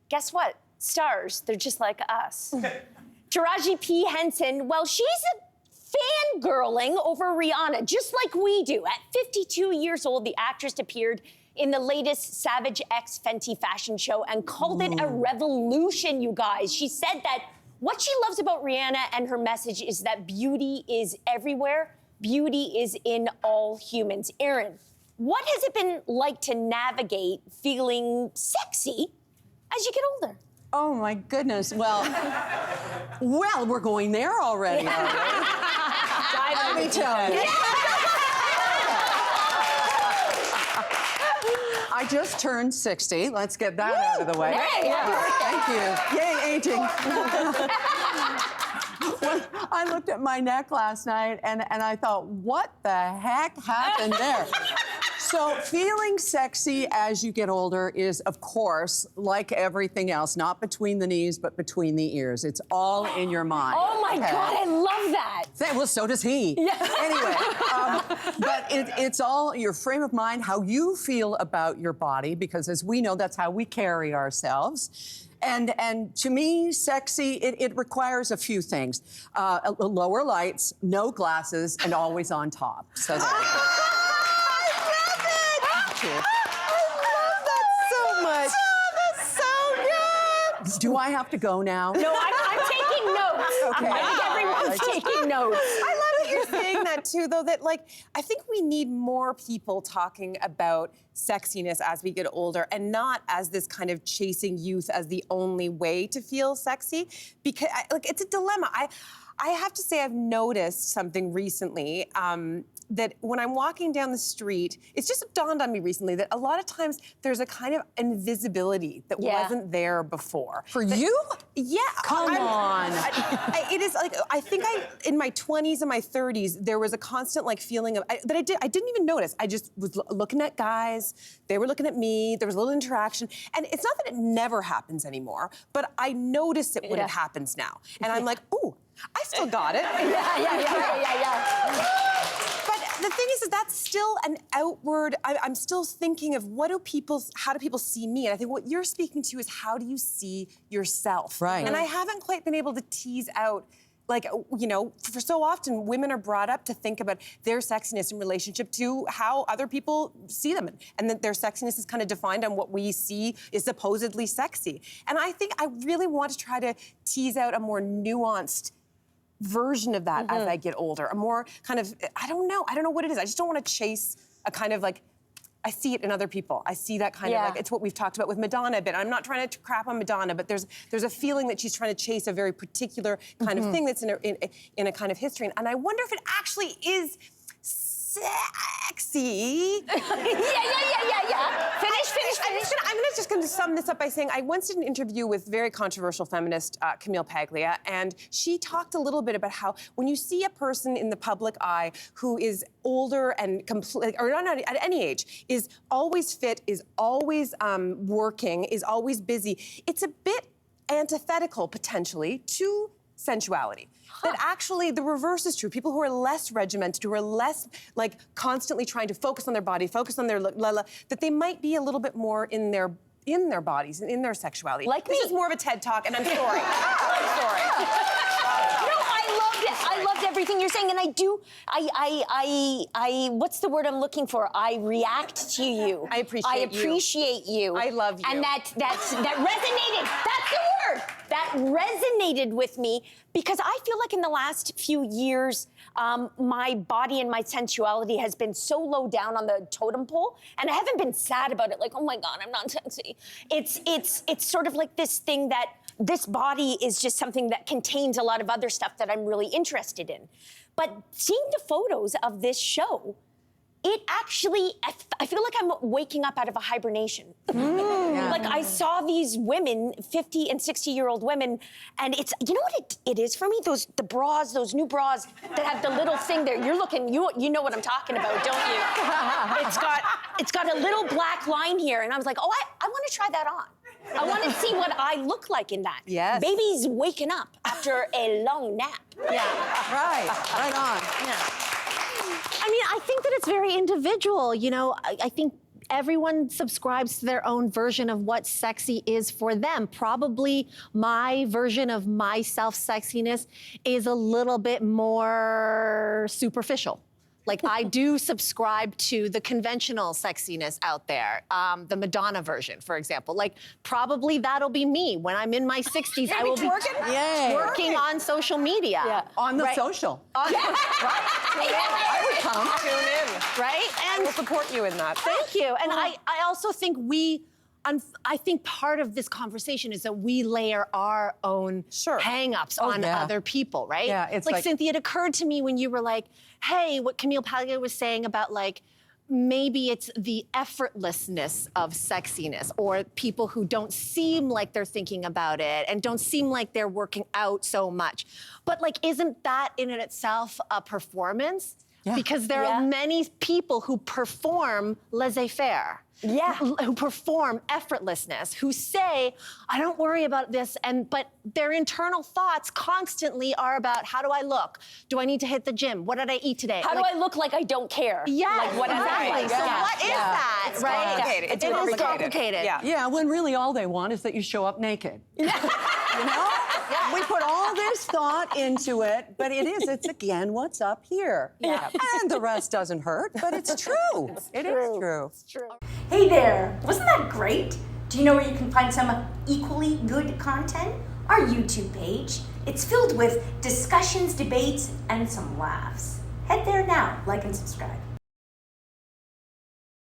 guess what? Stars, they're just like us. Taraji P. Henson, well, she's fangirling over Rihanna, just like we do. At 52 years old, the actress appeared in the latest Savage X Fenty fashion show and called it a revolution, you guys. She said that what she loves about Rihanna and her message is that beauty is everywhere. Beauty is in all humans. Erin, what has it been like to navigate feeling sexy as you get older? Oh my goodness. Well, we're going there already. Let me tell you. I just turned 60. Let's get that out of the way. Hey, Thank you. Yay, aging. I looked at my neck last night and I thought, what the heck happened there? So feeling sexy as you get older is, of course, like everything else, not between the knees, but between the ears. It's all in your mind. Oh my God, I love that. Well, so does he. Yeah. Anyway, but it's all your frame of mind, how you feel about your body, because as we know, that's how we carry ourselves. And to me, sexy, it requires a few things. Lower lights, no glasses, and always on top. So there you go. I love that so much. Oh, that's so good. Do I have to go now? No, I'm taking notes. Okay. I think everyone's taking notes. I love that you're saying that too, though, that like, I think we need more people talking about sexiness as we get older and not as this kind of chasing youth as the only way to feel sexy, because like it's a dilemma. I have to say I've noticed something recently that when I'm walking down the street, it's just dawned on me recently that a lot of times there's a kind of invisibility that wasn't there before. For you? Yeah. Come on. It is like, I think in my 20s and my 30s, there was a constant like feeling of, that I didn't even notice. I just was looking at guys, they were looking at me, there was a little interaction. And it's not that it never happens anymore, but I notice it when it happens now. And I'm like, ooh, I still got it. Yeah. But the thing is that's still an outward, I'm still thinking of how do people see me? And I think what you're speaking to is how do you see yourself? Right. And I haven't quite been able to tease out, like, you know, for so often women are brought up to think about their sexiness in relationship to how other people see them. And that their sexiness is kind of defined on what we see is supposedly sexy. And I think I really want to try to tease out a more nuanced version of that as I get older, a more kind of, I don't know what it is. I just don't want to chase a kind of like, I see it in other people. I see that kind of like, it's what we've talked about with Madonna a bit. I'm not trying to crap on Madonna, but there's a feeling that she's trying to chase a very particular kind of thing that's in a kind of history. And I wonder if it actually is sexy. Yeah. Finish. I'm just going to sum this up by saying I once did an interview with very controversial feminist Camille Paglia, and she talked a little bit about how when you see a person in the public eye who is older and or not at any age, is always fit, is always working, is always busy, it's a bit antithetical potentially to sensuality. That actually the reverse is true. People who are less regimented, who are less like constantly trying to focus on their body, focus on their look, that they might be a little bit more in their bodies and in their sexuality. Like this me. is more of a TED Talk, and I'm sorry. I'm sorry. No, I loved it. I loved everything you're saying, and I what's the word I'm looking for? I react to you. I appreciate you. I love you. And that resonated. That's the word. That resonated with me because I feel like in the last few years, my body and my sensuality has been so low down on the totem pole, and I haven't been sad about it. Like, oh my God, I'm not sexy. It's sort of like this thing that this body is just something that contains a lot of other stuff that I'm really interested in. But seeing the photos of this show, it actually, I feel like I'm waking up out of a hibernation. Like I saw these women, 50 and 60-year-old women, and it's, you know what it is for me? The bras, those new bras that have the little thing there. You're looking, you know what I'm talking about, don't you? It's got a little black line here, and I was like, oh, I want to try that on. I want to see what I look like in that. Yes. Baby's waking up after a long nap. Yeah, right on. Yeah. I mean, I think that it's very individual. You know, I think everyone subscribes to their own version of what sexy is for them. Probably my version of my self-sexiness is a little bit more superficial. Like, I do subscribe to the conventional sexiness out there, the Madonna version, for example. Like, probably that'll be me when I'm in my 60s. I will be working on social media. Yeah. On the social. I would come. Tune in. Right? I will support you in that. Thank you. And I also think I think part of this conversation is that we layer our own hang-ups on other people, right? Yeah, it's like, Cynthia, it occurred to me when you were like, hey, what Camille Paglia was saying about, like, maybe it's the effortlessness of sexiness, or people who don't seem like they're thinking about it and don't seem like they're working out so much. But, like, isn't that in and itself a performance? Yeah. Because there are many people who perform laissez-faire. Yeah. Who perform effortlessness, who say, I don't worry about this, but their internal thoughts constantly are about, how do I look? Do I need to hit the gym? What did I eat today? How do I look like I don't care? Yeah, like what exactly. So what is that, It's right? complicated. It is complicated. Yeah. Yeah, when really all they want is that you show up naked. You know? We put all this thought into it, but it's again, what's up here? Yeah. And the rest doesn't hurt, but it's true. It is true. It's true. Hey there, wasn't that great? Do you know where you can find some equally good content? Our YouTube page. It's filled with discussions, debates, and some laughs. Head there now, like and subscribe.